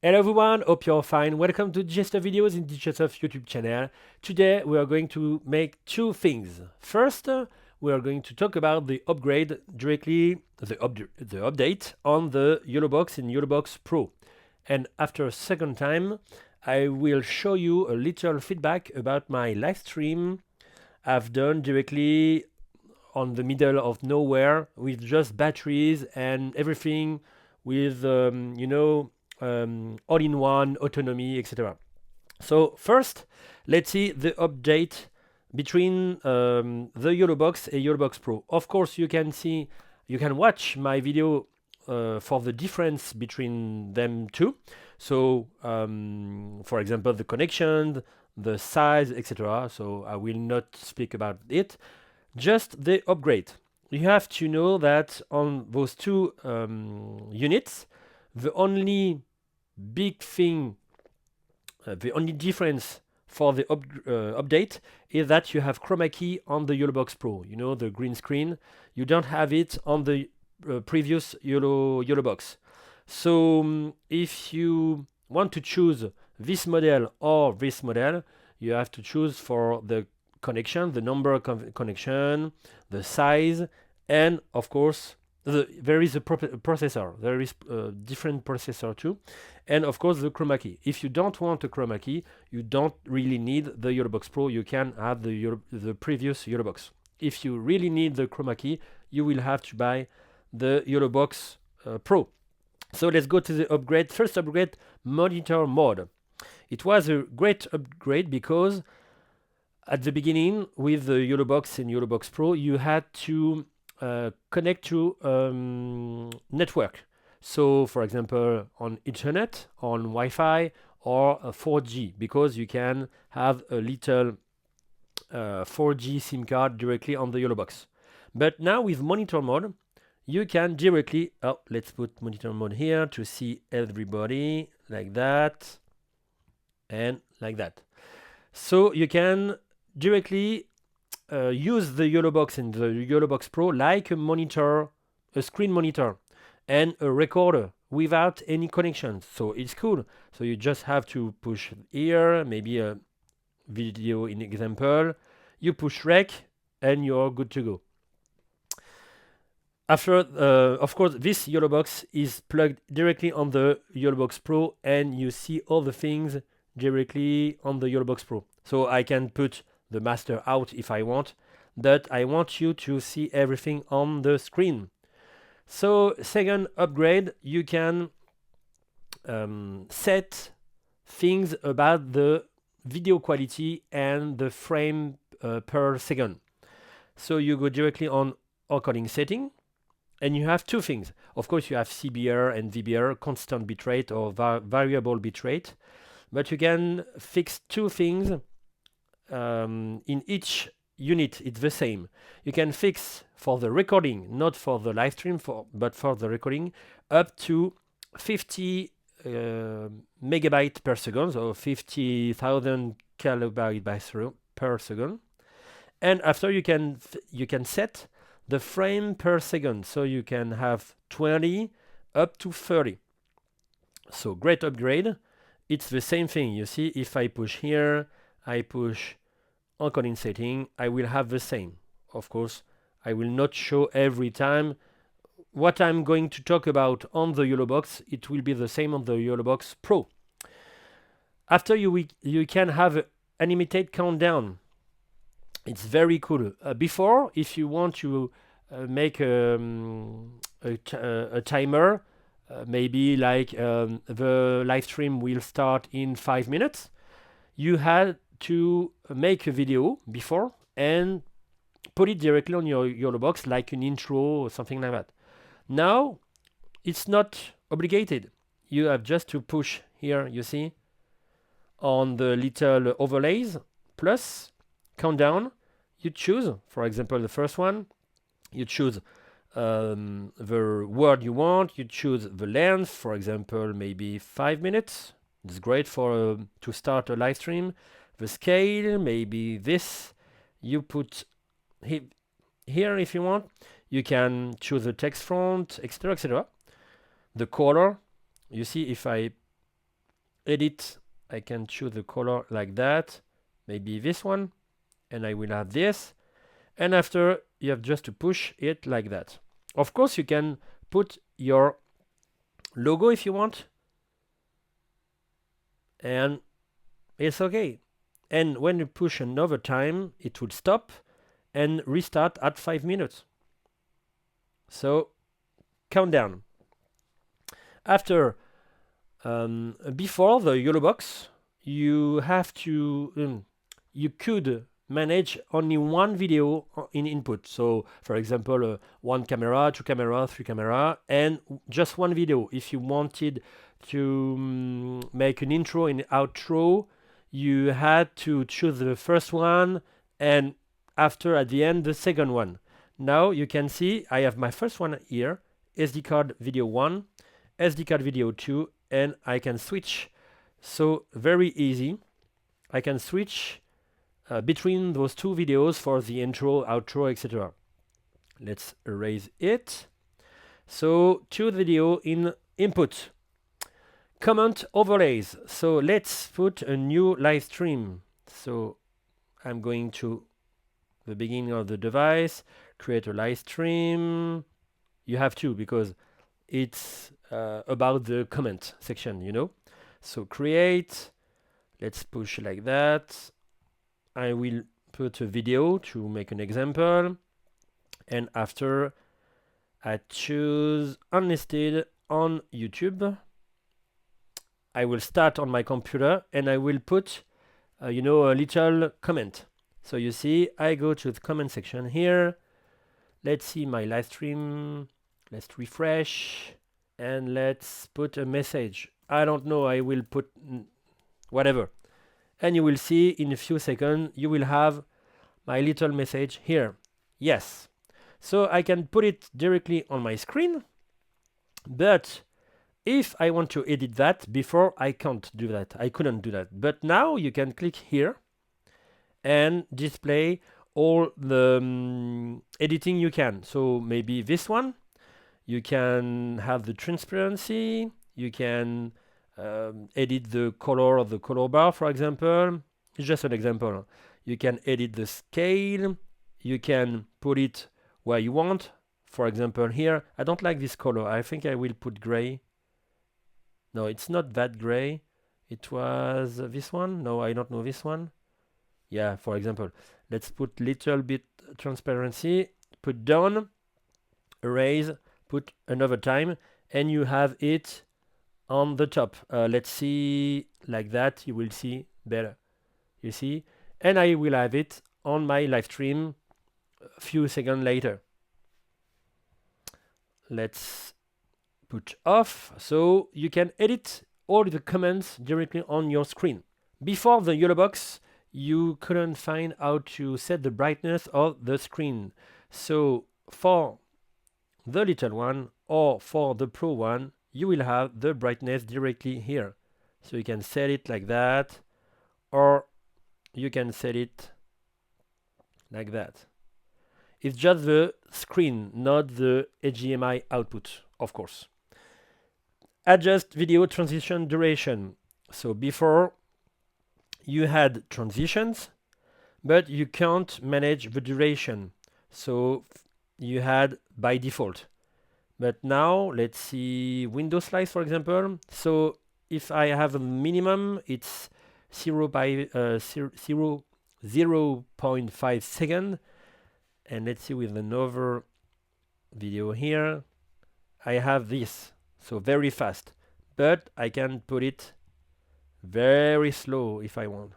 Hello everyone, hope you're fine. Welcome to Just a Videos in Digits of YouTube channel. Today we are going to make two things. First, we are going to talk about the upgrade directly, the update on the Yolobox in Yolobox Pro. And after a second time, I will show you a little feedback about my live stream I've done directly on the middle of nowhere with just batteries and everything with all-in-one autonomy, etc. So first, let's see the update between the Yolobox and Yolobox Pro. Of course, you can watch my video for the difference between them two. So, for example, the connection, the size, etc. So I will not speak about it. Just the upgrade. You have to know that on those two units, the only big thing, the only difference for the update is that you have chroma key on the Yolobox Pro. You know, the green screen. You don't have it on the previous Yolobox. So if you want to choose this model or this model, you have to choose for the connection, the number of connection, the size, and of course there is a processor. There is a different processor too, and of course the chroma key. If you don't want a chroma key, you don't really need the Yolobox Pro. You can have the previous Yolobox. If you really need the chroma key, you will have to buy the Yolobox Pro. So let's go to the upgrade. First upgrade, monitor mode. It was a great upgrade because at the beginning with the Yolobox and Yolobox Pro, you had to connect to network. So, for example, on internet, on Wi-Fi, or 4G, because you can have a little 4G SIM card directly on the Yolobox. But now with monitor mode, you can directly, let's put monitor mode here to see everybody like that and like that. So you can directly use the Yolobox and the Yolobox Pro like a monitor, a screen monitor, and a recorder without any connections. So it's cool. So you just have to push here, maybe a video in example. You push rec, and you're good to go. After, of course, this Yolobox is plugged directly on the Yolobox Pro, and you see all the things directly on the Yolobox Pro. So I can put the master out if I want, but I want you to see everything on the screen. So second upgrade, you can set things about the video quality and the frame per second. So you go directly on encoding setting, and you have two things. Of course, you have CBR and VBR, constant bitrate or variable bitrate, but you can fix two things in each unit. It's the same. You can fix for the recording, not for the live stream, but for the recording, up to 50 megabyte per second, so 50,000 kilobytes per second. And after you can set the frame per second, so you can have 20 up to 30. So great upgrade. It's the same thing. You see, if I push here, I push encoding setting, I will have the same. Of course, I will not show every time what I'm going to talk about on the Yolobox. It will be the same on the Yolobox Pro. After you can have animated countdown. It's very cool. Before, if you want to make a timer, maybe like the live stream will start in 5 minutes, you had to make a video before and put it directly on your Yolobox like an intro or something like that. Now, it's not obligated. You have just to push here, you see, on the little overlays, plus countdown. You choose, for example, the first one. You choose the word you want. You choose the length, for example, maybe 5 minutes. It's great for to start a live stream. The scale, maybe this. You put here if you want. You can choose the text font, etc., etc. The color. You see, if I edit. I can choose the color like that, maybe this one, and I will have this. And after, you have just to push it like that. Of course, you can put your logo if you want, and it's okay. And when you push another time, it will stop and restart at 5 minutes. So countdown. After, before the Yolobox, you have to, you could manage only one video in input. So, for example, one camera, two camera, three camera, and just one video. If you wanted to make an intro and outro, you had to choose the first one, and after, at the end, the second one. Now you can see I have my first one here, SD card video 1, SD card video 2, and I can switch. So very easy. I can switch between those two videos for the intro, outro, etc. Let's erase it. So two video in input. Comment overlays. So let's put a new live stream. So I'm going to the beginning of the device, create a live stream. You have to, because it's about the comment section, you know. So create, let's push like that. I will put a video to make an example, and after I choose unlisted on YouTube. I will start on my computer and I will put a little comment. So you see, I go to the comment section here. Let's see my live stream. Let's refresh and let's put a message. I don't know, I will put whatever. And you will see in a few seconds, you will have my little message here. Yes. So I can put it directly on my screen, but if I want to edit that, before I can't do that. I couldn't do that. But now you can click here and display all the editing you can. So maybe this one, you can have the transparency, you can edit the color of the color bar, for example. It's just an example. You can edit the scale, you can put it where you want. For example, here, I don't like this color. I think I will put gray. No, it's not that gray. It was this one. No, I don't know this one. Yeah, for example, let's put little bit transparency, put down, erase, put another time, and you have it on the top. Let's see like that. You will see better. You see? And I will have it on my live stream a few seconds later. Let's put off, so you can edit all the comments directly on your screen. Before the Yolobox, you couldn't find how to set the brightness of the screen. So for the little one or for the Pro one, you will have the brightness directly here. So you can set it like that, or you can set it like that. It's just the screen, not the HDMI output, of course. Adjust video transition duration. So before you had transitions, but you can't manage the duration. So you had by default. But now let's see window slice, for example. So if I have a minimum, it's 0.5 second. And let's see with another video here. I have this. So very fast, but I can put it very slow if I want.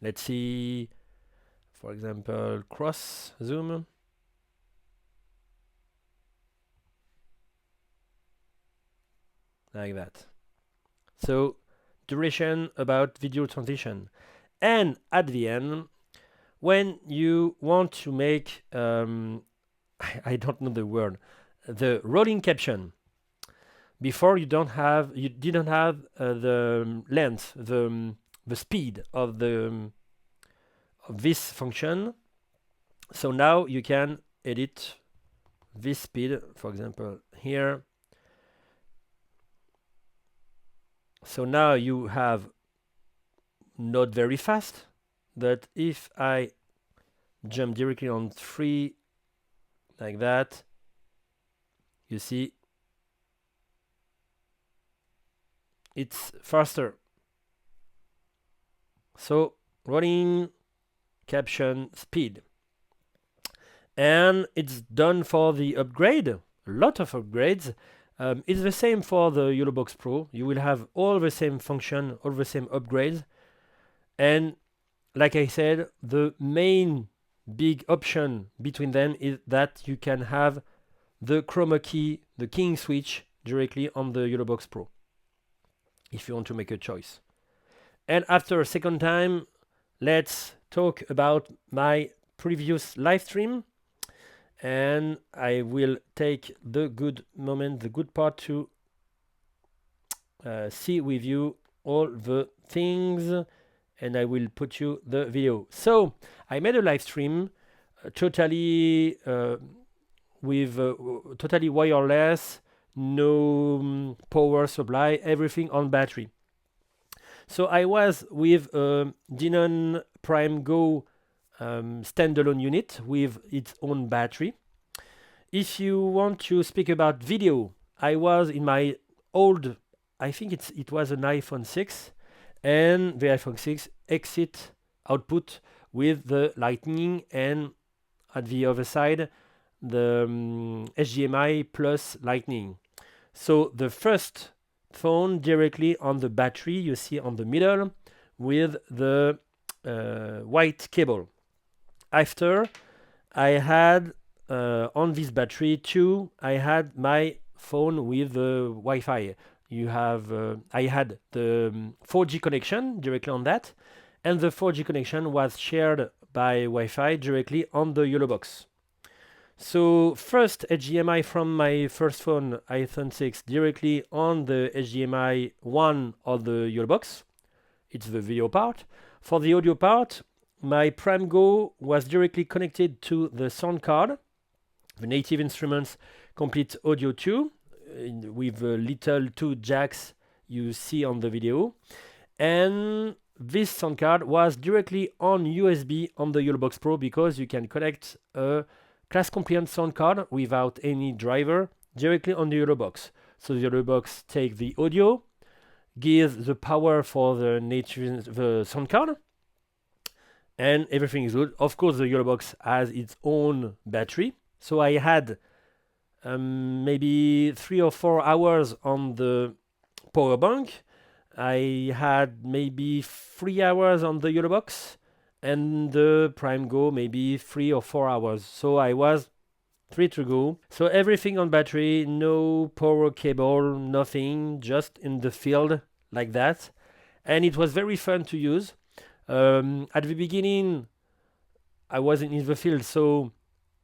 Let's see, for example, cross zoom. Like that. So duration about video transition. And at the end, when you want to make, I don't know the word, the rolling caption. Before you didn't have the length, the speed of this function. So now you can edit this speed, for example, here. So now you have not very fast, but if I jump directly on 3 like that, you see it's faster. So rolling caption speed. And it's done for the upgrade, a lot of upgrades. It's the same for the Yolobox Pro. You will have all the same function, all the same upgrades. And like I said, the main big option between them is that you can have the chroma key, the keying switch directly on the Yolobox Pro if you want to make a choice. And after a second time, let's talk about my previous live stream. And I will take the good moment, the good part to see with you all the things, and I will put you the video. So I made a live stream totally with totally wireless, no power supply, everything on battery. So I was with Denon Prime Go standalone unit with its own battery. If you want to speak about video, I was in my old, I think it was an iPhone 6, and the iPhone 6 exit output with the Lightning, and at the other side the HDMI plus Lightning. So the first phone directly on the battery, you see on the middle with the white cable. After I had on this battery too, I had my phone with the Wi-Fi. You have I had the 4G connection directly on that, and the 4G connection was shared by Wi-Fi directly on the Yolobox. So first HDMI from my first phone, iPhone 6, directly on the HDMI 1 of the Yolobox. It's the video part. For the audio part, my Prime Go was directly connected to the sound card, the Native Instruments Complete Audio 2, with the little 2 jacks you see on the video. And this sound card was directly on USB on the Yolobox Pro, because you can connect a class compliant sound card without any driver directly on the Yolobox. So the Yolobox takes the audio, gives the power for the sound card, and everything is good. Of course, the Yolobox has its own battery. So I had maybe 3 or 4 hours on the power bank. I had maybe 3 hours on the Yolobox, and the Prime Go maybe 3 or 4 hours. So I was 3 to go. So everything on battery, no power cable, nothing, just in the field like that. And it was very fun to use. At the beginning, I wasn't in the field, so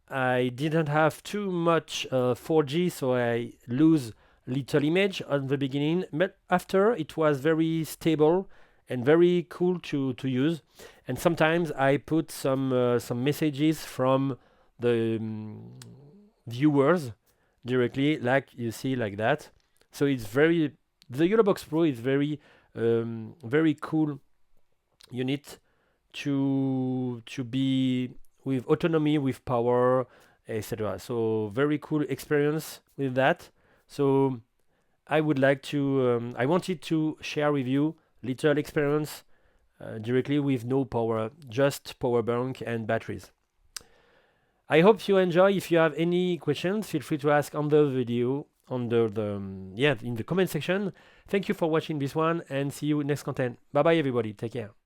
I didn't have too much 4G, so I lose little image at the beginning. But after, it was very stable and very cool to use. And sometimes I put some messages from the viewers directly, like you see like that. So it's the Yolobox Pro is very cool unit to be with autonomy, with power, etc. So very cool experience with that. So I would like to I wanted to share with you little experience directly with no power, just power bank and batteries. I hope you enjoy. If you have any questions, feel free to ask under the video, under the in the comment section. Thank you for watching this one, and see you next content. Bye bye everybody, take care.